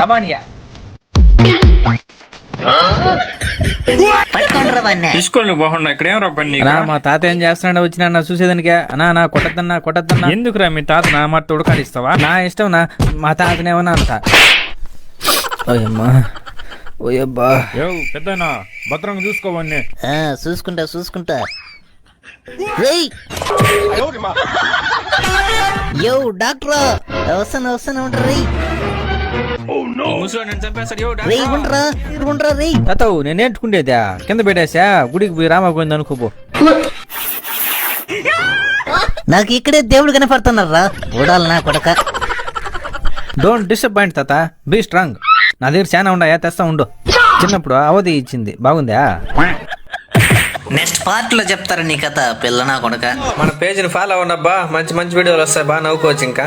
కమానియా తీసుకోండి బాగున్నా ఇక్కడ ఏం రబ్బండి మా తాత ఏం చేస్తున్నాడో వచ్చినా చూసేదానికే నా కొట్టద్దన్నా ఎందుకురా మీ తాత నా మాట తోడుకాడిస్తావా? నా ఇష్టం మా తాతనేమన్నా అంట. ఓయమ్మా ఓయబ్బా పెద్దనా భద్రంగా చూసుకోవన్నీ. చూసుకుంటా యో డాక్టర్ వస్తాను ఉంటారు తాతవు నేను నేర్చుకుంటేదా కింద పెట్టేసా గుడికి పోయి రామపోయింది అనుకోపో. నాకు ఇక్కడే దేవుడు కనపడుతున్నారా చూడాలి నా కొడక. డోంట్ డిసప్పాయింట్ తాత, బీ స్ట్రాంగ్. నా దగ్గర చాలా ఉన్నాయా, తెస్తా ఉండు. చిన్నప్పుడు అవధి ఇచ్చింది బాగుందా? నెక్స్ట్ పార్ట్ లో చెప్తారా నీ కథ పిల్ల నా కొడక. మన పేజీని ఫాలో అవ్వండి అబ్బా, మంచి మంచి వీడియోలు వస్తాయి, బాగా నవ్వుకోవచ్చు ఇంకా.